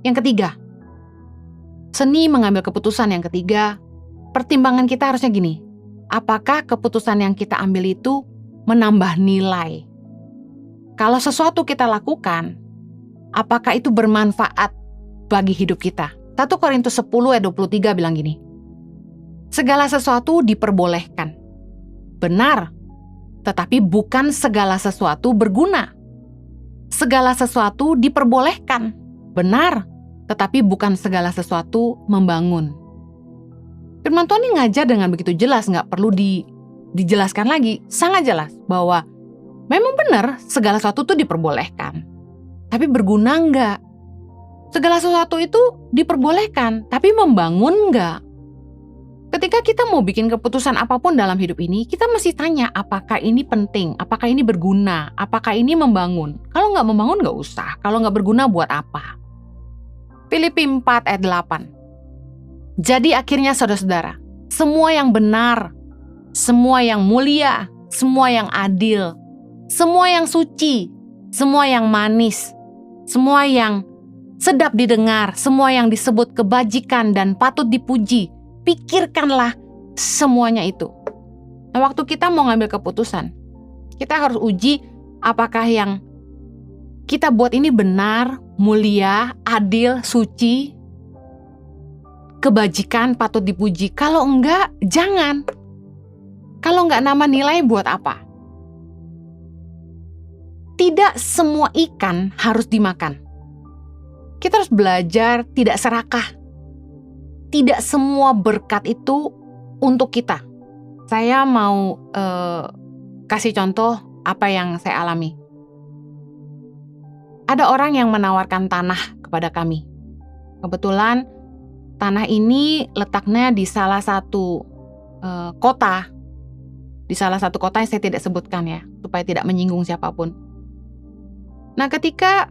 Yang ketiga, seni mengambil keputusan. Yang ketiga, pertimbangan kita harusnya gini. Apakah keputusan yang kita ambil itu menambah nilai? Kalau sesuatu kita lakukan, apakah itu bermanfaat bagi hidup kita? 1 Korintus 10 ayat 23 bilang gini. Segala sesuatu diperbolehkan. Benar, tetapi bukan segala sesuatu berguna. Segala sesuatu diperbolehkan. Benar, tetapi bukan segala sesuatu membangun. Firman Tuhan ini ngajar dengan begitu jelas, nggak perlu dijelaskan lagi. Sangat jelas bahwa memang benar segala sesuatu itu diperbolehkan. Tapi berguna nggak? Segala sesuatu itu diperbolehkan, tapi membangun nggak? Ketika kita mau bikin keputusan apapun dalam hidup ini, kita mesti tanya apakah ini penting, apakah ini berguna, apakah ini membangun. Kalau nggak membangun nggak usah, kalau nggak berguna buat apa? Filipi 4 ayat 8. Jadi akhirnya saudara-saudara, semua yang benar, semua yang mulia, semua yang adil, semua yang suci, semua yang manis, semua yang sedap didengar, semua yang disebut kebajikan dan patut dipuji, pikirkanlah semuanya itu. Nah, waktu kita mau ngambil keputusan, kita harus uji apakah yang kita buat ini benar, mulia, adil, suci, kebajikan, patut dipuji. Kalau enggak, jangan. Kalau enggak nambah nilai, buat apa? Tidak semua ikan harus dimakan. Kita harus belajar tidak serakah. Tidak semua berkat itu untuk kita. Saya mau kasih contoh apa yang saya alami. Ada orang yang menawarkan tanah kepada kami. Kebetulan tanah ini letaknya di salah satu kota. Di salah satu kota yang saya tidak sebutkan ya, supaya tidak menyinggung siapapun. Nah, ketika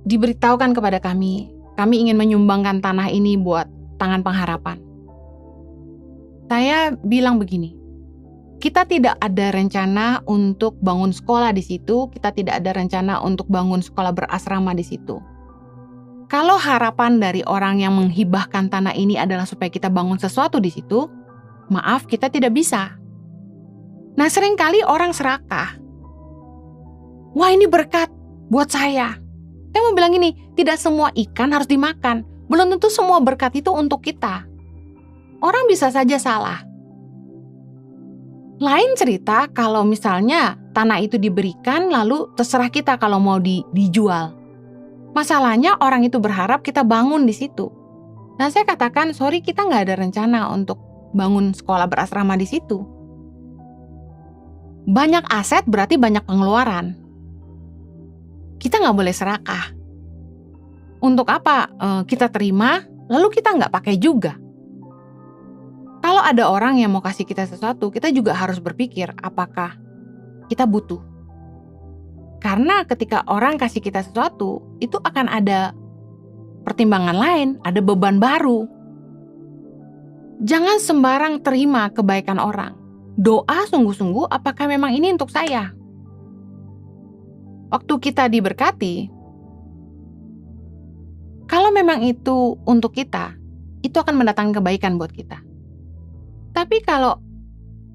diberitahukan kepada kami ingin menyumbangkan tanah ini buat Tangan Pengharapan. Saya bilang begini, kita tidak ada rencana untuk bangun sekolah di situ, kita tidak ada rencana untuk bangun sekolah berasrama di situ. Kalau harapan dari orang yang menghibahkan tanah ini adalah supaya kita bangun sesuatu di situ, maaf, kita tidak bisa. Nah, seringkali orang serakah. Wah, ini berkat buat saya. Saya mau bilang gini, tidak semua ikan harus dimakan. Belum tentu semua berkat itu untuk kita. Orang bisa saja salah. Lain cerita kalau misalnya tanah itu diberikan lalu terserah kita kalau mau dijual. Masalahnya orang itu berharap kita bangun di situ. Nah, saya katakan, sorry, kita nggak ada rencana untuk bangun sekolah berasrama di situ. Banyak aset berarti banyak pengeluaran. Kita nggak boleh serakah. Untuk apa kita terima, lalu kita nggak pakai juga. Kalau ada orang yang mau kasih kita sesuatu, kita juga harus berpikir apakah kita butuh. Karena ketika orang kasih kita sesuatu, itu akan ada pertimbangan lain, ada beban baru. Jangan sembarang terima kebaikan orang. Doa sungguh-sungguh apakah memang ini untuk saya. Waktu kita diberkati, kalau memang itu untuk kita, itu akan mendatangkan kebaikan buat kita. Tapi kalau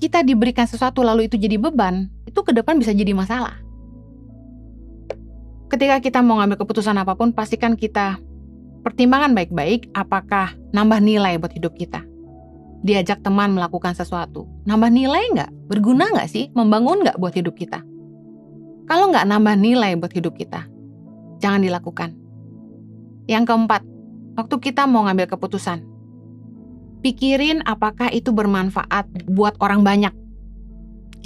kita diberikan sesuatu lalu itu jadi beban, itu ke depan bisa jadi masalah. Ketika kita mau ngambil keputusan apapun, pastikan kita pertimbangan baik-baik apakah nambah nilai buat hidup kita. Diajak teman melakukan sesuatu, nambah nilai nggak? Berguna nggak sih? Membangun nggak buat hidup kita? Kalau nggak nambah nilai buat hidup kita, jangan dilakukan. Yang keempat, waktu kita mau ngambil keputusan, pikirin apakah itu bermanfaat buat orang banyak.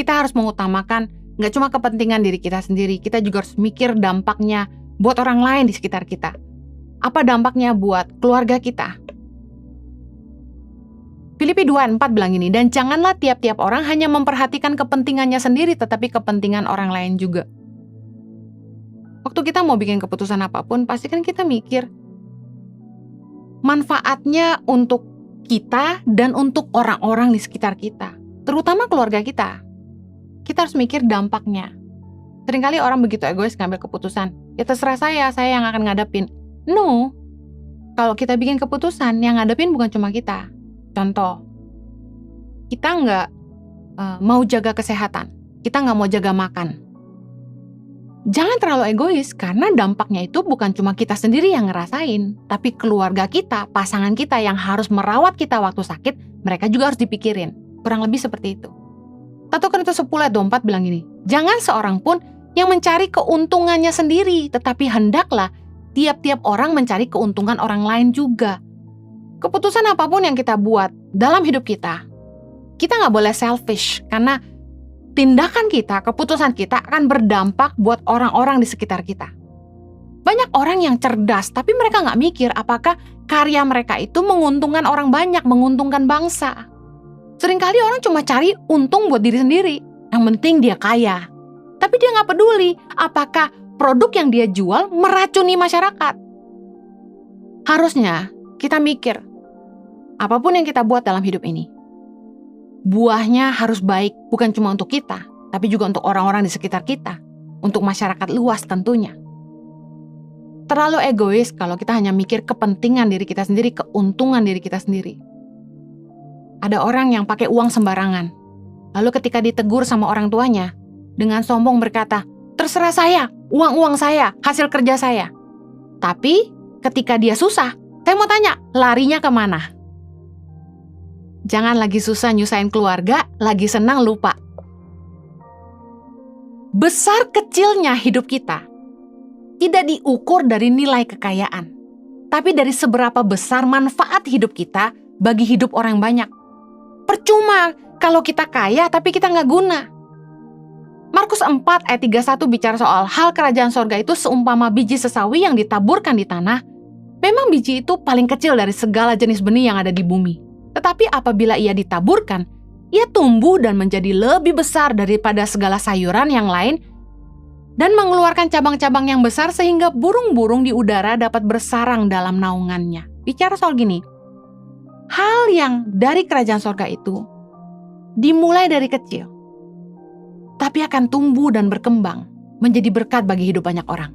Kita harus mengutamakan nggak cuma kepentingan diri kita sendiri, kita juga harus mikir dampaknya buat orang lain di sekitar kita. Apa dampaknya buat keluarga kita? Filipi 2:4 bilang ini, dan janganlah tiap-tiap orang hanya memperhatikan kepentingannya sendiri, tetapi kepentingan orang lain juga. Waktu kita mau bikin keputusan apapun, pastikan kita mikir manfaatnya untuk kita dan untuk orang-orang di sekitar kita, terutama keluarga kita. Kita harus mikir dampaknya. Seringkali orang begitu egois ngambil keputusan, ya terserah saya yang akan ngadepin. No, kalau kita bikin keputusan, yang ngadepin bukan cuma kita. Contoh, kita nggak mau jaga kesehatan, kita nggak mau jaga makan. Jangan terlalu egois, karena dampaknya itu bukan cuma kita sendiri yang ngerasain, tapi keluarga kita, pasangan kita yang harus merawat kita waktu sakit, mereka juga harus dipikirin. Kurang lebih seperti itu. 1 Korintus 10 ayat 24 bilang gini, jangan seorang pun yang mencari keuntungannya sendiri, tetapi hendaklah tiap-tiap orang mencari keuntungan orang lain juga. Keputusan apapun yang kita buat dalam hidup kita nggak boleh selfish, karena tindakan kita, keputusan kita akan berdampak buat orang-orang di sekitar kita. Banyak orang yang cerdas, tapi mereka nggak mikir apakah karya mereka itu menguntungkan orang banyak, menguntungkan bangsa. Seringkali orang cuma cari untung buat diri sendiri, yang penting dia kaya. Tapi dia nggak peduli apakah produk yang dia jual meracuni masyarakat. Harusnya kita mikir, apapun yang kita buat dalam hidup ini, buahnya harus baik, bukan cuma untuk kita, tapi juga untuk orang-orang di sekitar kita, untuk masyarakat luas tentunya. Terlalu egois kalau kita hanya mikir kepentingan diri kita sendiri, keuntungan diri kita sendiri. Ada orang yang pakai uang sembarangan, lalu ketika ditegur sama orang tuanya, dengan sombong berkata, terserah saya, uang saya, hasil kerja saya. Tapi ketika dia susah, saya mau tanya, larinya kemana? Jangan lagi susah nyusahin keluarga, lagi senang lupa. Besar kecilnya hidup kita tidak diukur dari nilai kekayaan, tapi dari seberapa besar manfaat hidup kita bagi hidup orang banyak. Percuma kalau kita kaya tapi kita nggak guna. Markus 4 ayat 31 bicara soal hal kerajaan sorga itu seumpama biji sesawi yang ditaburkan di tanah. Memang biji itu paling kecil dari segala jenis benih yang ada di bumi. Tetapi apabila ia ditaburkan, ia tumbuh dan menjadi lebih besar daripada segala sayuran yang lain dan mengeluarkan cabang-cabang yang besar sehingga burung-burung di udara dapat bersarang dalam naungannya. Bicara soal gini, hal yang dari kerajaan sorga itu dimulai dari kecil, tapi akan tumbuh dan berkembang menjadi berkat bagi hidup banyak orang.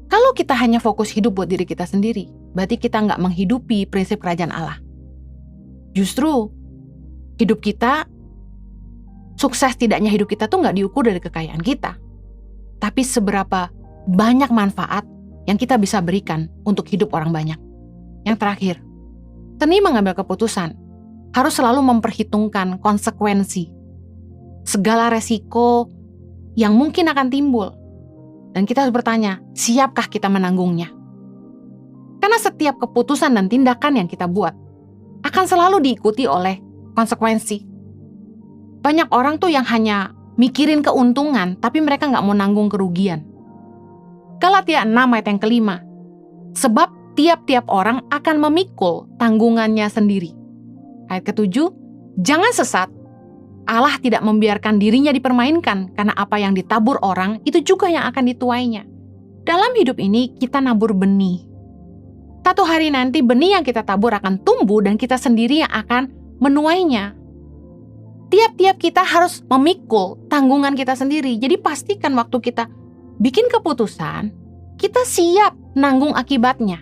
Kalau kita hanya fokus hidup buat diri kita sendiri, berarti kita nggak menghidupi prinsip kerajaan Allah. Justru hidup kita, sukses tidaknya hidup kita tuh nggak diukur dari kekayaan kita, tapi seberapa banyak manfaat yang kita bisa berikan untuk hidup orang banyak. Yang terakhir, seni mengambil keputusan harus selalu memperhitungkan konsekuensi, segala resiko yang mungkin akan timbul. Dan kita harus bertanya, siapkah kita menanggungnya? Karena setiap keputusan dan tindakan yang kita buat akan selalu diikuti oleh konsekuensi. Banyak orang tuh yang hanya mikirin keuntungan, tapi mereka nggak mau nanggung kerugian. Galatia 6 ayat yang kelima. Sebab tiap-tiap orang akan memikul tanggungannya sendiri. Ayat ketujuh, jangan sesat. Allah tidak membiarkan dirinya dipermainkan, karena apa yang ditabur orang, itu juga yang akan dituainya. Dalam hidup ini, kita nabur benih. Satu hari nanti, benih yang kita tabur akan tumbuh dan kita sendiri yang akan menuainya. Tiap-tiap kita harus memikul tanggungan kita sendiri. Jadi pastikan waktu kita bikin keputusan, kita siap nanggung akibatnya.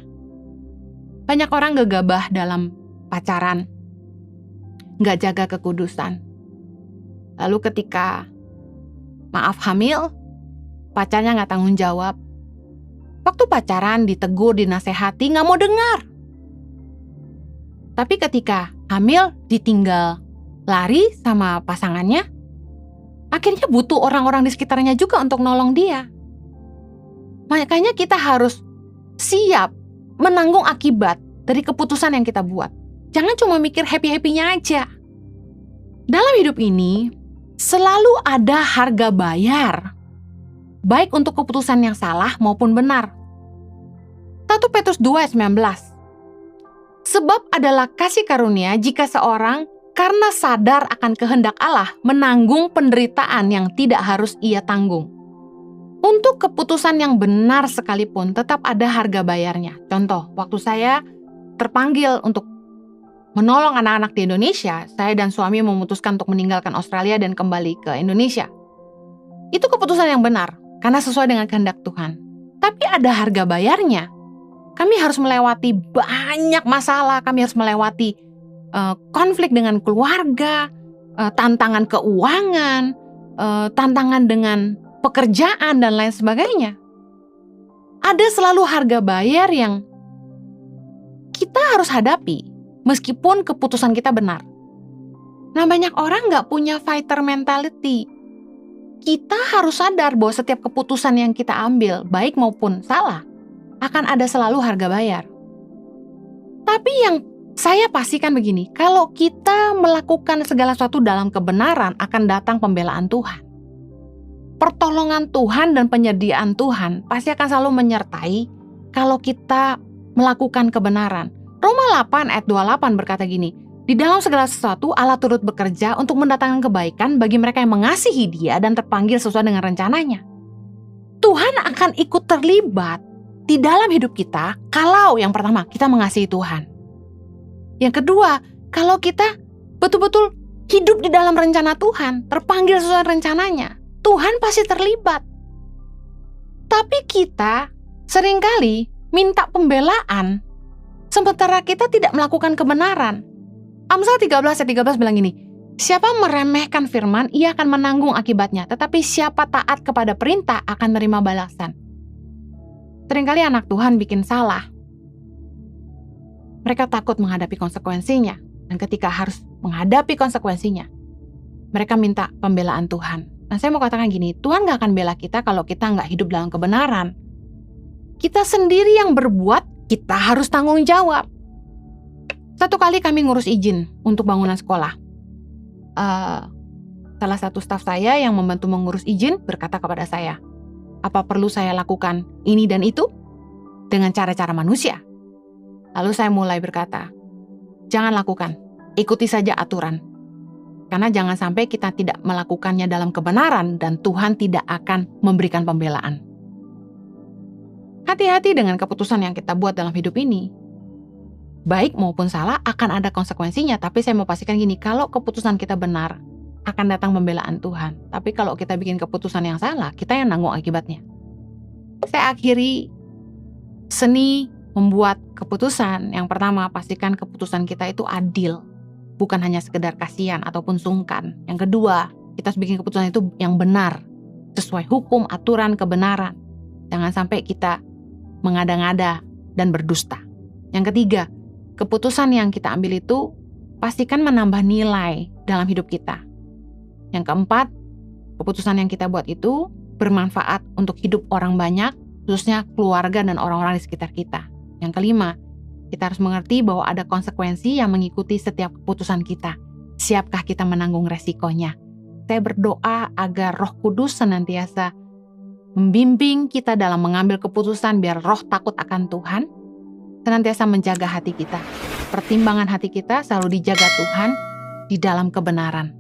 Banyak orang gegabah dalam pacaran, nggak jaga kekudusan. Lalu ketika hamil, pacarnya nggak tanggung jawab. Waktu pacaran ditegur, dinasehati, nggak mau dengar. Tapi ketika hamil ditinggal lari sama pasangannya, akhirnya butuh orang-orang di sekitarnya juga untuk nolong dia. Makanya kita harus siap menanggung akibat dari keputusan yang kita buat. Jangan cuma mikir happy-happynya aja. Dalam hidup ini, selalu ada harga bayar, baik untuk keputusan yang salah maupun benar. 1 Petrus 2 ayat 19. Sebab adalah kasih karunia jika seorang karena sadar akan kehendak Allah menanggung penderitaan yang tidak harus ia tanggung. Untuk keputusan yang benar sekalipun tetap ada harga bayarnya. Contoh, waktu saya terpanggil untuk menolong anak-anak di Indonesia, saya dan suami memutuskan untuk meninggalkan Australia dan kembali ke Indonesia. Itu keputusan yang benar, karena sesuai dengan kehendak Tuhan. Tapi ada harga bayarnya. Kami harus melewati banyak masalah, kami harus melewati konflik dengan keluarga, tantangan keuangan, tantangan dengan pekerjaan, dan lain sebagainya. Ada selalu harga bayar yang kita harus hadapi, meskipun keputusan kita benar. Nah, banyak orang nggak punya fighter mentality. Kita harus sadar bahwa setiap keputusan yang kita ambil, baik maupun salah, akan ada selalu harga bayar. Tapi yang saya pastikan begini, kalau kita melakukan segala sesuatu dalam kebenaran, akan datang pembelaan Tuhan. Pertolongan Tuhan dan penyediaan Tuhan pasti akan selalu menyertai kalau kita melakukan kebenaran. Roma 8 ayat 28 berkata gini, di dalam segala sesuatu Allah turut bekerja untuk mendatangkan kebaikan bagi mereka yang mengasihi Dia dan terpanggil sesuai dengan rencananya. Tuhan akan ikut terlibat di dalam hidup kita kalau yang pertama kita mengasihi Tuhan. Yang kedua, kalau kita betul-betul hidup di dalam rencana Tuhan, terpanggil sesuai rencananya, Tuhan pasti terlibat. Tapi kita seringkali minta pembelaan sementara kita tidak melakukan kebenaran. Amsal 13 ayat 13 bilang gini, siapa meremehkan firman, ia akan menanggung akibatnya, tetapi siapa taat kepada perintah akan menerima balasan. Seringkali anak Tuhan bikin salah. Mereka takut menghadapi konsekuensinya, dan ketika harus menghadapi konsekuensinya, mereka minta pembelaan Tuhan. Nah, saya mau katakan gini, Tuhan gak akan bela kita kalau kita gak hidup dalam kebenaran. Kita sendiri yang berbuat, kita harus tanggung jawab. Satu kali kami ngurus izin untuk bangunan sekolah. Salah satu staf saya yang membantu mengurus izin berkata kepada saya, apa perlu saya lakukan ini dan itu dengan cara-cara manusia? Lalu saya mulai berkata, jangan lakukan, ikuti saja aturan. Karena jangan sampai kita tidak melakukannya dalam kebenaran dan Tuhan tidak akan memberikan pembelaan. Hati-hati dengan keputusan yang kita buat dalam hidup ini. Baik maupun salah akan ada konsekuensinya, tapi saya mau pastikan gini, kalau keputusan kita benar, akan datang pembelaan Tuhan. Tapi kalau kita bikin keputusan yang salah, kita yang nanggung akibatnya. Saya akhiri seni membuat keputusan. Yang pertama, pastikan keputusan kita itu adil. Bukan hanya sekedar kasihan ataupun sungkan. Yang kedua, kita harus bikin keputusan itu yang benar. Sesuai hukum, aturan, kebenaran. Jangan sampai kita mengada-ngada dan berdusta. Yang ketiga, keputusan yang kita ambil itu pastikan menambah nilai dalam hidup kita. Yang keempat, keputusan yang kita buat itu bermanfaat untuk hidup orang banyak, khususnya keluarga dan orang-orang di sekitar kita. Yang kelima, kita harus mengerti bahwa ada konsekuensi yang mengikuti setiap keputusan kita. Siapkah kita menanggung resikonya? Saya berdoa agar Roh Kudus senantiasa membimbing kita dalam mengambil keputusan biar roh takut akan Tuhan, senantiasa menjaga hati kita. Pertimbangan hati kita selalu dijaga Tuhan di dalam kebenaran.